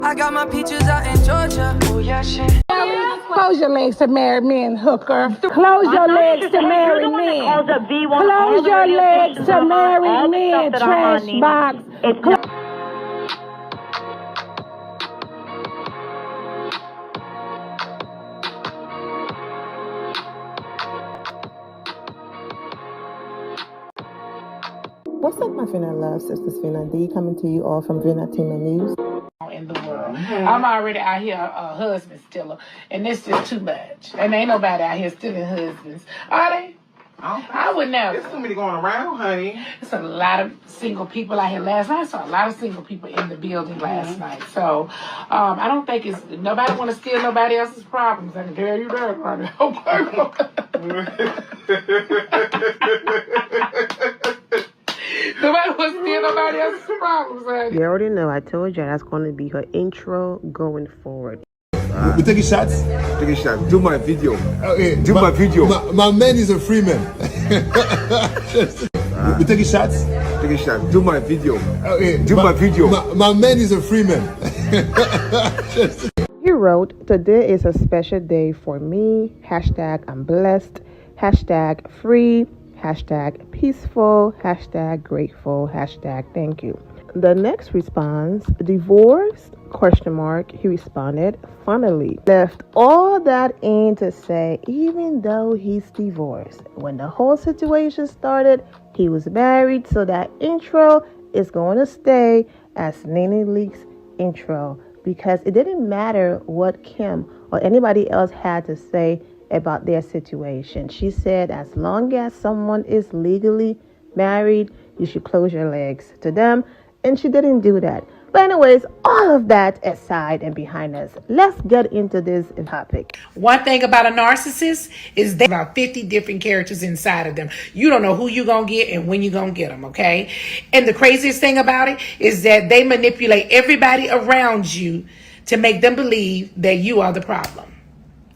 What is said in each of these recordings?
I got my peaches out in Georgia. Oh yeah, shit. Close your legs to marry men, hooker. Close your legs to marry men. Close your legs to marry men, trash box. What's up, my Finna love sisters? Finna D coming to you all from Finna Team News. In the world, I'm already out here a husband stiller, and this is too much. And ain't nobody out here stealing husbands, are they? I would never. There's too many going around, honey. There's a lot of single people out here. Last night I saw a lot of single people in the building last night. So I don't think it's nobody want to steal nobody else's problems. I can tell you that, honey. Nobody wants to steal nobody else's problems, honey. You already know. I told you that's going to be her intro going forward. We taking shots? Take a shot. Do my video. Okay. Do my video. My man is a free man. We taking shots? Take a shot. Do my video. Okay. Do my video. My man is a free man. He wrote, "Today is a special day for me. Hashtag I'm blessed. Hashtag free. Hashtag peaceful. Hashtag grateful. Hashtag thank you." The next response, divorced? Question mark. He responded, funnily, left all that in to say, even though he's divorced. When the whole situation started, he was married, so that intro is going to stay as Nene Leak's intro because it didn't matter what Kim or anybody else had to say about their situation. She said, as long as someone is legally married, you should close your legs to them. And she didn't do that. But anyways, all of that aside and behind us, let's get into this topic. One thing about a narcissist is they have about 50 different characters inside of them. You don't know who you're going to get and when you're going to get them, okay? And the craziest thing about it is that they manipulate everybody around you to make them believe that you are the problem.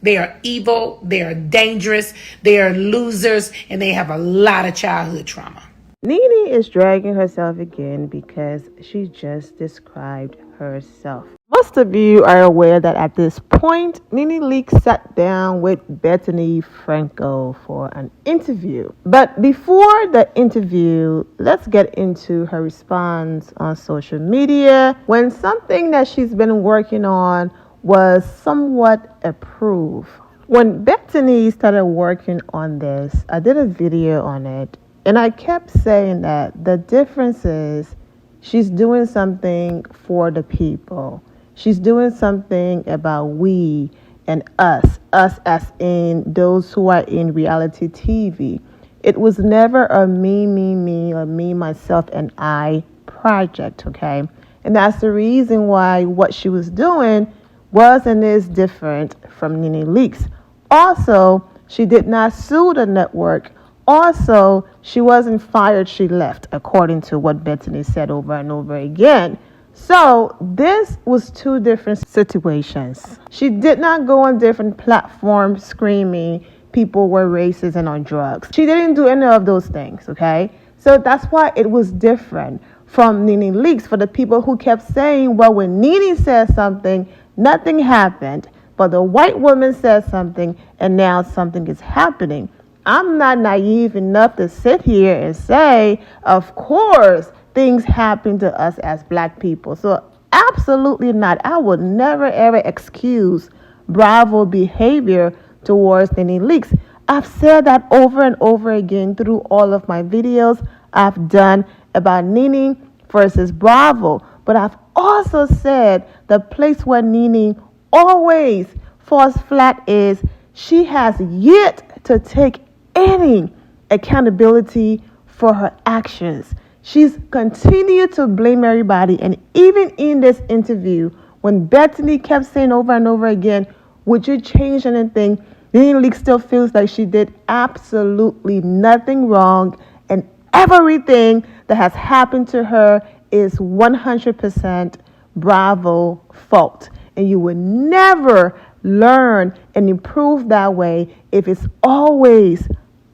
They are evil, they are dangerous, they are losers, and they have a lot of childhood trauma. Nene is dragging herself again because she just described herself. Most of you are aware that at this point, Nene Leak sat down with Bethenny Frankel for an interview. But before the interview, let's get into her response on social media when something that she's been working on was somewhat approved. When Bethenny started working on this, I did a video on it. And I kept saying that the difference is she's doing something for the people. She's doing something about we and us as in those who are in reality TV. It was never a me, or me, myself, and I project, okay? And that's the reason why what she was doing was and is different from Nene Leak's. Also, she did not sue the network. Also, she wasn't fired, she left, according to what Bethenny said over and over again. So this was two different situations. She did not go on different platforms screaming people were racist and on drugs. She didn't do any of those things, okay? So that's why it was different from Nene Leak's for the people who kept saying, well, when Nene said something, nothing happened. But the white woman said something, and now something is happening. I'm not naive enough to sit here and say, of course, things happen to us as black people. So absolutely not. I would never, ever excuse Bravo behavior towards Nene Leak's. I've said that over and over again through all of my videos I've done about Nene versus Bravo. But I've also said the place where Nene always falls flat is she has yet to take any accountability for her actions. She's continued to blame everybody. And even in this interview, when Bethenny kept saying over and over again, would you change anything? Nene Leak still feels like she did absolutely nothing wrong. And everything that has happened to her is 100% Bravo fault. And you will never learn and improve that way if it's always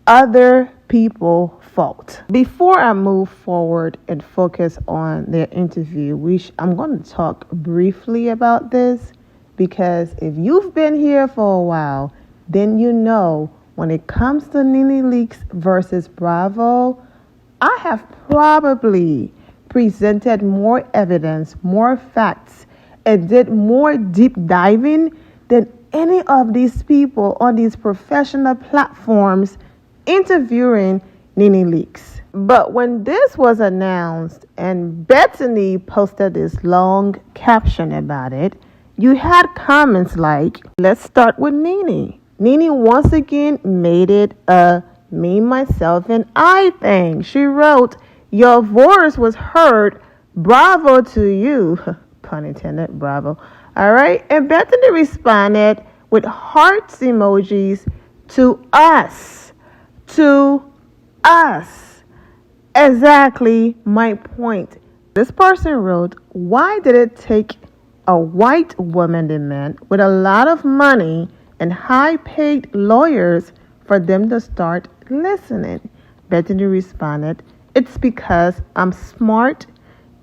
other people's fault. Before I move forward and focus on their interview, I'm going to talk briefly about this, because if you've been here for a while, then you know when it comes to Nene Leakes versus Bravo, I have probably presented more evidence, more facts, and did more deep diving than any of these people on these professional platforms interviewing Nene Leakes. But when this was announced and Bethenny posted this long caption about it, you had comments like, let's start with Nene. Nene once again made it a me, myself, and I thing. She wrote, your voice was heard. Bravo to you. Pun intended, bravo. All right. And Bethenny responded with hearts emojis to us. To us. Exactly my point. This person wrote, why did it take a white woman demand with a lot of money and high-paid lawyers for them to start listening? Bethenny responded, it's because I'm smart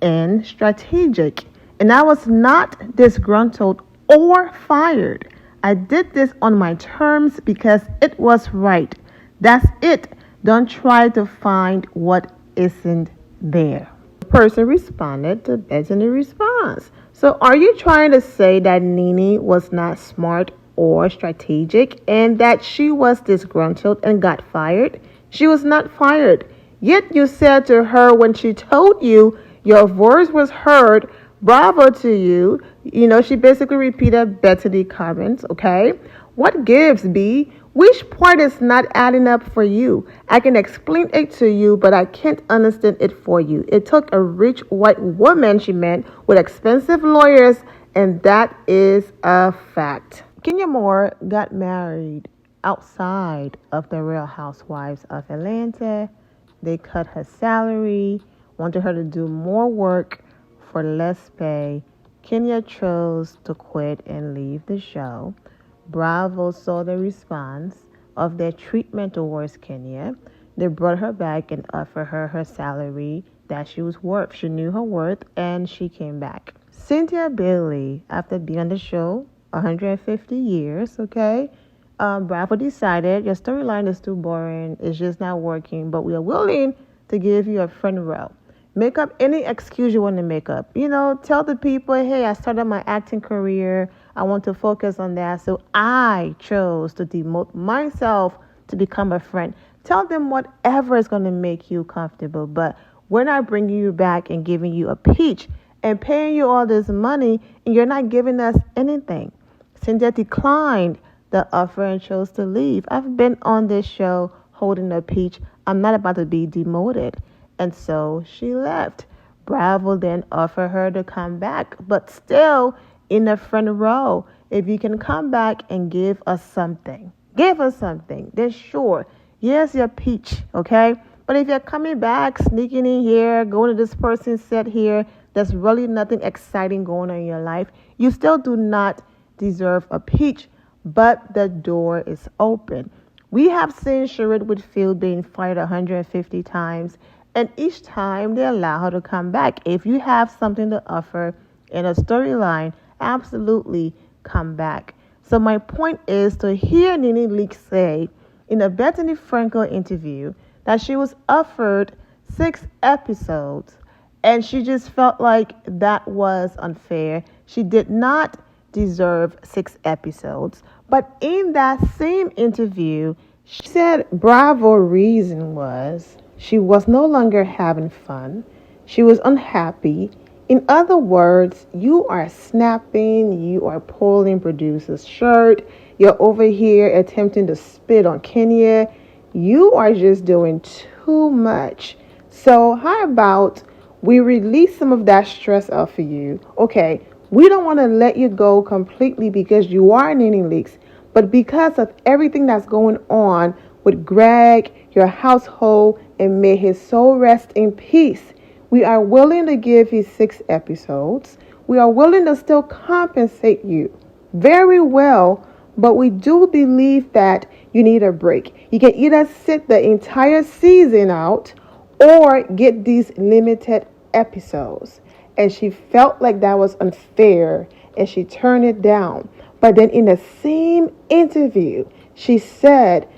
and strategic, and I was not disgruntled or fired. I did this on my terms because it was right. That's it. Don't try to find what isn't there. The person responded to Bethenny's response. So are you trying to say that Nene was not smart or strategic and that she was disgruntled and got fired? She was not fired. Yet you said to her when she told you your voice was heard, bravo to you. She basically repeated Bethenny's comments, okay? What gives, B? Which part is not adding up for you? I can explain it to you, but I can't understand it for you. It took a rich white woman, she meant, with expensive lawyers, and that is a fact. Kenya Moore got married outside of the Real Housewives of Atlanta. They cut her salary, wanted her to do more work for less pay. Kenya chose to quit and leave the show. Bravo saw the response of their treatment towards Kenya. They brought her back and offered her salary that she was worth. She knew her worth, and she came back. Cynthia Bailey, after being on the show 150 years, okay, Bravo decided your storyline is too boring. It's just not working, but we are willing to give you a front row. Make up any excuse you want to make up. Tell the people, hey, I started my acting career. I want to focus on that. So I chose to demote myself to become a friend. Tell them whatever is going to make you comfortable. But we're not bringing you back and giving you a peach and paying you all this money, and you're not giving us anything. Cynthia declined the offer and chose to leave. I've been on this show holding a peach. I'm not about to be demoted. And so she left. Bravo then offered her to come back, but still in the front row. If you can come back and give us something, then sure, here's your peach, okay? But if you're coming back, sneaking in here, going to this person's set here, there's really nothing exciting going on in your life, you still do not deserve a peach, but the door is open. We have seen Sherrod Whitfield being fired 150 times, and each time they allow her to come back. If you have something to offer in a storyline, absolutely come back. So my point is to hear Nene Leakes say in a Bethenny Frankel interview that she was offered 6 episodes and she just felt like that was unfair. She did not deserve 6 episodes. But in that same interview, she said Bravo's reason was she was no longer having fun. She was unhappy. In other words, you are snapping, you are pulling producer's shirt, you're over here attempting to spit on Kenya. You are just doing too much. So how about we release some of that stress off of you? Okay, we don't want to let you go completely because you are Nene Leakes, but because of everything that's going on with Greg, your household, and may his soul rest in peace, we are willing to give you 6 episodes. We are willing to still compensate you very well, but we do believe that you need a break. You can either sit the entire season out or get these limited episodes. And she felt like that was unfair and she turned it down. But then in the same interview, she said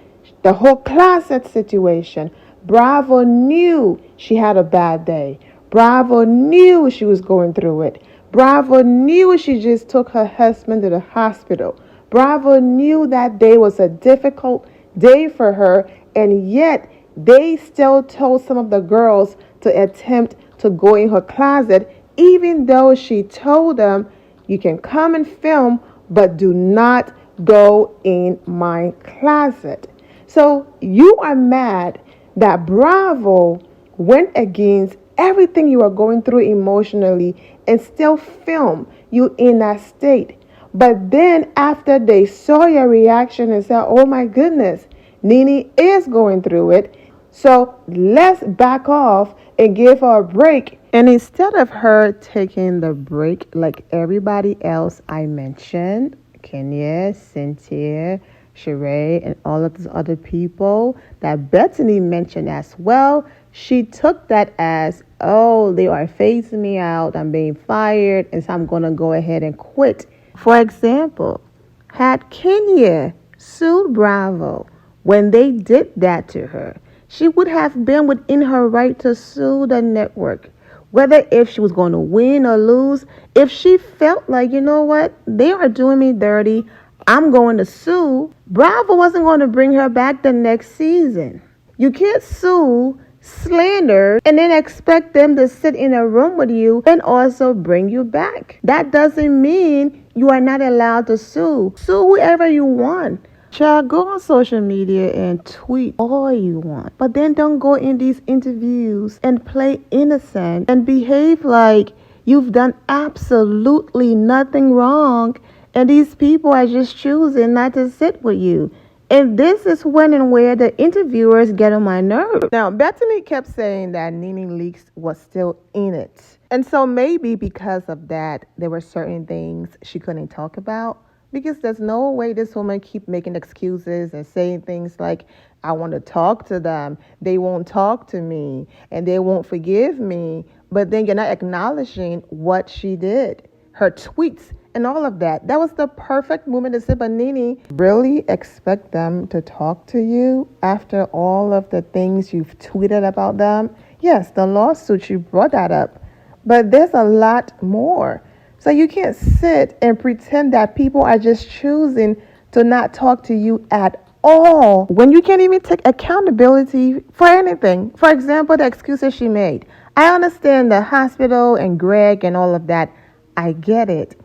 the whole closet situation, Bravo knew she had a bad day. Bravo knew she was going through it. Bravo knew she just took her husband to the hospital. Bravo knew that day was a difficult day for her, and yet they still told some of the girls to attempt to go in her closet, even though she told them, you can come and film, but do not go in my closet. So you are mad that Bravo went against everything you are going through emotionally and still film you in that state. But then after they saw your reaction and said, oh my goodness, Nene is going through it, so let's back off and give her a break. And instead of her taking the break like everybody else I mentioned, Kenya, Cynthia, Sheree, and all of these other people that Bethenny mentioned as well, she took that as, oh, they are phasing me out, I'm being fired, and so I'm going to go ahead and quit. For example, had Kenya sued Bravo when they did that to her, she would have been within her right to sue the network. Whether if she was going to win or lose, if she felt like, you know what, they are doing me dirty, I'm going to sue, Bravo wasn't going to bring her back the next season. You can't sue, slander, and then expect them to sit in a room with you and also bring you back. That doesn't mean you are not allowed to sue. Sue whoever you want. Child, go on social media and tweet all you want. But then don't go in these interviews and play innocent and behave like you've done absolutely nothing wrong and these people are just choosing not to sit with you. And this is when and where the interviewers get on my nerves. Now, Bethenny kept saying that Nene Leakes was still in it. And so maybe because of that, there were certain things she couldn't talk about. Because there's no way this woman keep making excuses and saying things like, I want to talk to them, they won't talk to me, and they won't forgive me. But then you're not acknowledging what she did, her tweets and all of that. That was the perfect moment to say, but Nene, really expect them to talk to you after all of the things you've tweeted about them? Yes, the lawsuit, you brought that up. But there's a lot more. So you can't sit and pretend that people are just choosing to not talk to you at all when you can't even take accountability for anything. For example, the excuses she made. I understand the hospital and Greg and all of that. I get it.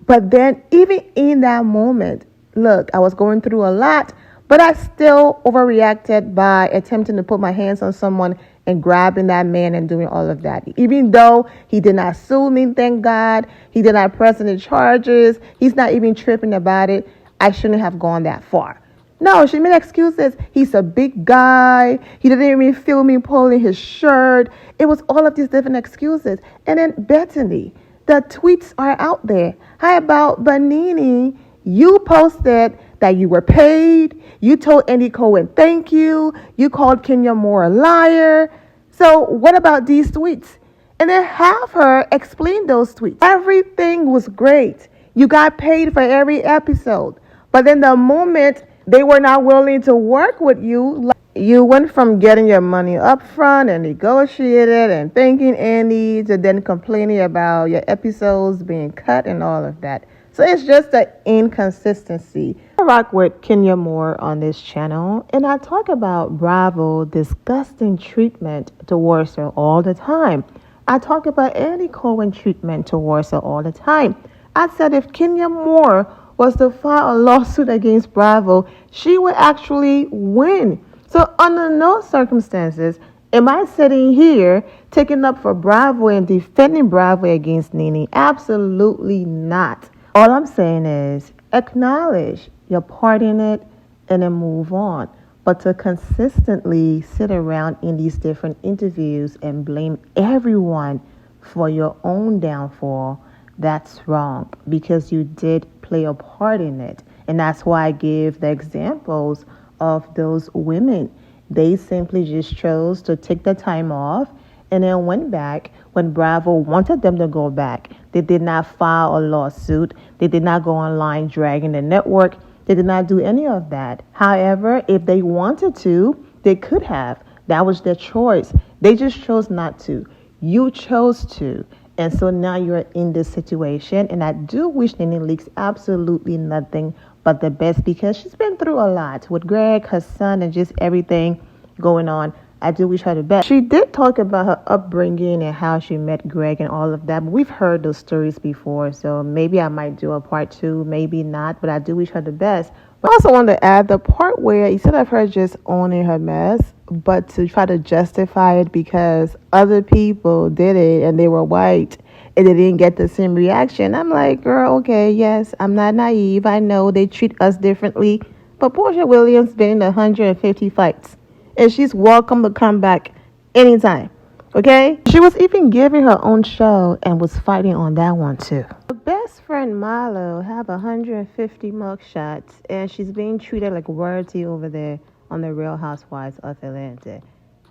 But then even in that moment, look, I was going through a lot, but I still overreacted by attempting to put my hands on someone and grabbing that man and doing all of that. Even though he did not sue me, thank God, he did not press any charges, he's not even tripping about it, I shouldn't have gone that far. No, she made excuses. He's a big guy. He didn't even feel me pulling his shirt. It was all of these different excuses. And then Bethenny, the tweets are out there. How about Nene? You posted that you were paid. You told Andy Cohen thank you. You called Kenya Moore a liar. So what about these tweets? And then have her explain those tweets. Everything was great. You got paid for every episode. But then the moment they were not willing to work with you, you went from getting your money up front and negotiated and thanking Andy to then complaining about your episodes being cut and all of that. So it's just an inconsistency. I rock with Kenya Moore on this channel, and I talk about Bravo disgusting treatment towards her all the time. I talk about Andy Cohen treatment towards her all the time. I said if Kenya Moore was to file a lawsuit against Bravo, she would actually win. So under no circumstances am I sitting here taking up for Bravo and defending Bravo against Nene. Absolutely not. All I'm saying is acknowledge your part in it and then move on. But to consistently sit around in these different interviews and blame everyone for your own downfall, that's wrong because you did play a part in it. And that's why I give the examples of those women. They simply just chose to take the time off and then went back when Bravo wanted them to go back. They did not file a lawsuit. They did not go online dragging the network. They did not do any of that. However, if they wanted to, they could have. That was their choice. They just chose not to. You chose to. And so now you're in this situation. And I do wish Nene Leakes absolutely nothing but the best, because she's been through a lot with Greg, her son, and just everything going on. I do wish her the best. She did talk about her upbringing and how she met Greg and all of that. But we've heard those stories before. So maybe I might do a part 2, maybe not. But I do wish her the best. But I also want to add the part where instead of her just owning her mess, but to try to justify it because other people did it and they were white and they didn't get the same reaction. I'm like, girl, okay, yes, I'm not naive. I know they treat us differently. But Portia Williams been in 150 fights. And she's welcome to come back anytime. Okay? She was even giving her own show and was fighting on that one too. Her best friend Marlo have 150 mugshots, and she's being treated like royalty over there on the Real Housewives of Atlanta.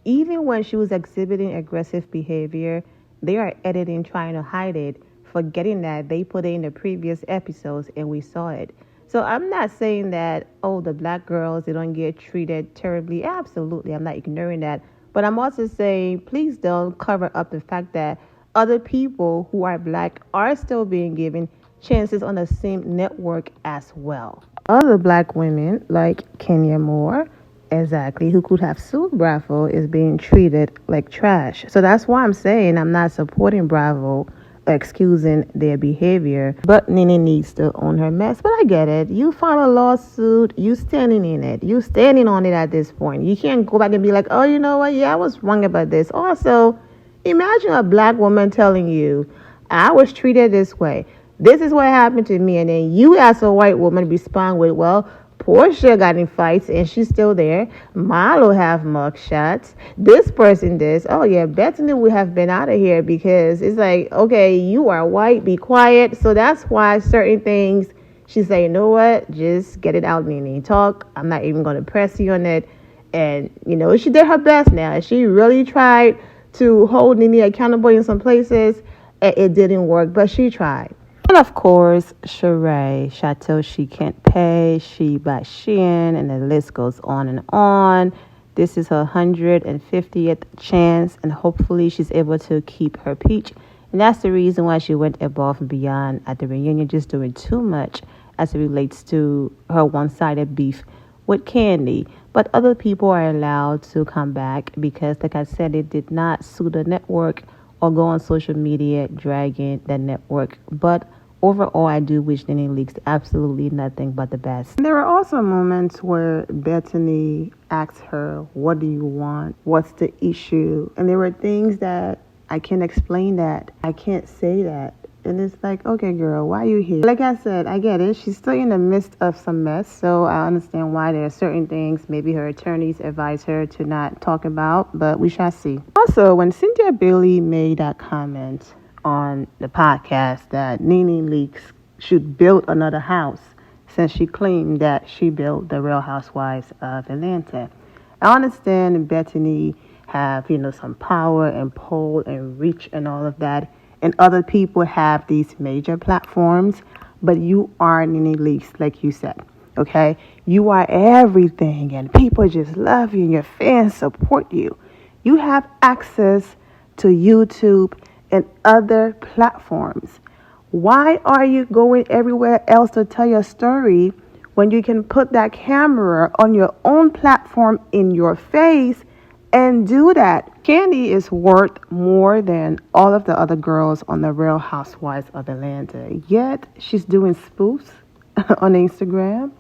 Even when she was exhibiting aggressive behavior, they are editing, trying to hide it, forgetting that they put it in the previous episodes and we saw it. So I'm not saying that, oh, the black girls, they don't get treated terribly. Absolutely, I'm not ignoring that. But I'm also saying, please don't cover up the fact that other people who are black are still being given chances on the same network as well. Other black women, like Kenya Moore, exactly, who could have sued Bravo, is being treated like trash. So that's why I'm saying I'm not supporting Bravo, excusing their behavior, but Nene needs to own her mess. But I get it. You file a lawsuit, you standing in it, you standing on it at this point. You can't go back and be like, oh, you know what, yeah, I was wrong about this. Also, imagine a black woman telling you, I was treated this way, this is what happened to me, and then you as a white woman respond with, well, Portia got in fights and she's still there. Marlo have mugshots. This person does. Oh yeah, Bethenny would have been out of here, because it's like, okay, you are white, be quiet. So that's why certain things she's like, you know what, just get it out, Nene. Talk. I'm not even going to press you on it. And you know, she did her best now. She really tried to hold Nene accountable in some places. It didn't work, but she tried. And of course, Sheree, Chateau She Can't Pay, She by Shein, and the list goes on and on. This is her 150th chance, and hopefully she's able to keep her peach. And that's the reason why she went above and beyond at the reunion, just doing too much as it relates to her one-sided beef with Kandi. But other people are allowed to come back because, like I said, it did not sue the network or go on social media dragging the network. But overall, I do wish Nene Leakes absolutely nothing but the best. There were also moments where Bethenny asked her, what do you want? What's the issue? And there were things that I can't explain that. I can't say that. And it's like, okay, girl, why are you here? Like I said, I get it. She's still in the midst of some mess. So I understand why there are certain things maybe her attorneys advise her to not talk about. But we shall see. Also, when Cynthia Bailey made that comment on the podcast that Nene Leakes should build another house, since she claimed that she built the Real Housewives of Atlanta. I understand Bethenny have, some power and pull and reach and all of that, and other people have these major platforms, but you are Nene Leakes, like you said, okay? You are everything, and people just love you, and your fans support you. You have access to YouTube and other platforms. Why are you going everywhere else to tell your story when you can put that camera on your own platform in your face and do that? Kandi is worth more than all of the other girls on the Real Housewives of Atlanta. Yet she's doing spoofs on Instagram.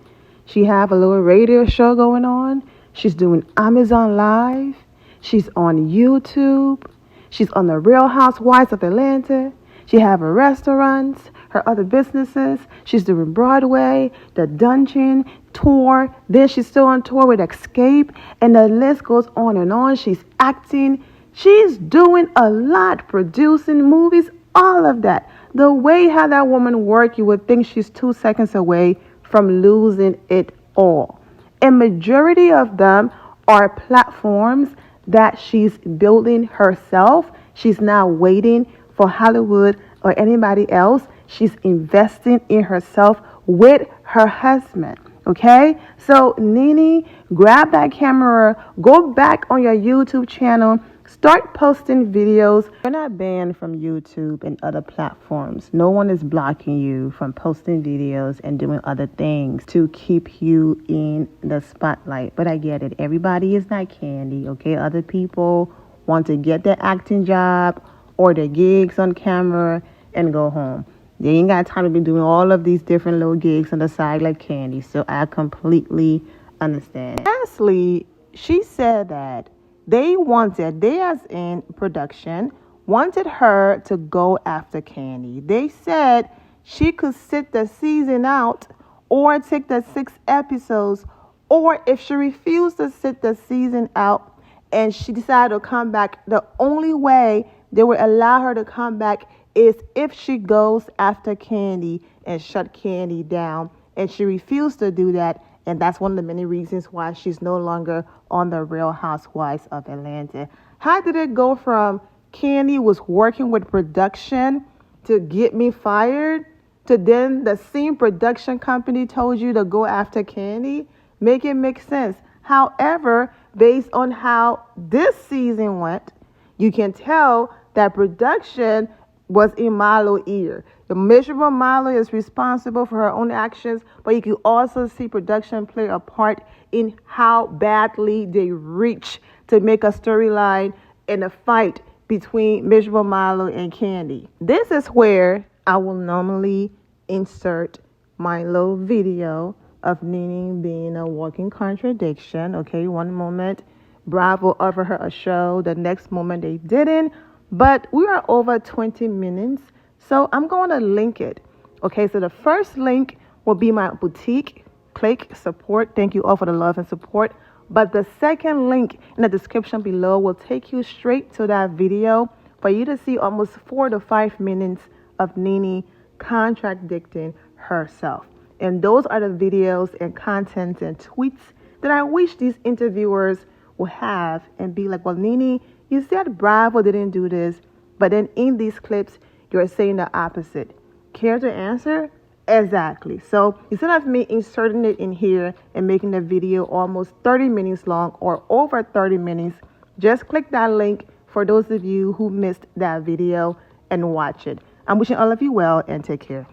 She have a little radio show going on. She's doing Amazon Live. She's on YouTube. She's on the Real Housewives of Atlanta. She have her restaurants, her other businesses. She's doing Broadway, the Dungeon tour. Then she's still on tour with Escape. And the list goes on and on. She's acting. She's doing a lot, producing movies, all of that. The way how that woman works, you would think she's 2 seconds away from losing it all. A majority of them are platforms that she's building herself. She's not waiting for Hollywood or anybody else. She's investing in herself with her husband. Okay? So, Nene, grab that camera, go back on your YouTube channel, start posting videos. You're not banned from YouTube and other platforms. No one is blocking you from posting videos and doing other things to keep you in the spotlight. But I get it. Everybody is not Kandi, okay? Other people want to get their acting job or their gigs on camera and go home. They ain't got time to be doing all of these different little gigs on the side like Kandi. So I completely understand. Lastly, she said that they as in production, wanted her to go after Kandi. They said she could sit the season out or take the 6 episodes, or if she refused to sit the season out and she decided to come back, the only way they would allow her to come back is if she goes after Kandi and shut Kandi down. And she refused to do that. And that's one of the many reasons why she's no longer on the Real Housewives of Atlanta. How did it go from Kandi was working with production to get me fired to then the same production company told you to go after Kandi? Make it make sense. However, based on how this season went, you can tell that production was in Milo's ear. The miserable Milo is responsible for her own actions, but you can also see production play a part in how badly they reach to make a storyline in a fight between miserable Milo and Kandi. This is where I will normally insert my little video of Nene being a walking contradiction. Okay, one moment Bravo offered her a show, the next moment they didn't. But we are over 20 minutes, so I'm going to link it. Okay, so the first link will be my boutique. Click support. Thank you all for the love and support. But the second link in the description below will take you straight to that video for you to see almost 4 to 5 minutes of Nene contradicting herself. And those are the videos and contents and tweets that I wish these interviewers would have and be like, well, Nene, you said Bravo didn't do this, but then in these clips, you're saying the opposite. Care to answer? Exactly. So instead of me inserting it in here and making the video almost 30 minutes long or over 30 minutes, just click that link for those of you who missed that video and watch it. I'm wishing all of you well and take care.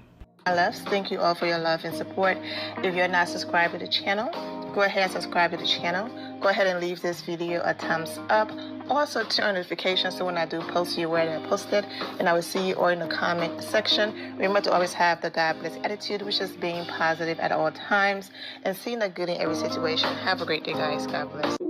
My loves, thank you all for your love and support. If you're not subscribed to the channel, go ahead and subscribe to the channel. Go ahead and leave this video a thumbs up. Also turn on notifications so when I do post, you're aware that I posted. And I will see you all in the comment section. Remember to always have the God bless attitude, which is being positive at all times and seeing the good in every situation. Have a great day, guys. God bless.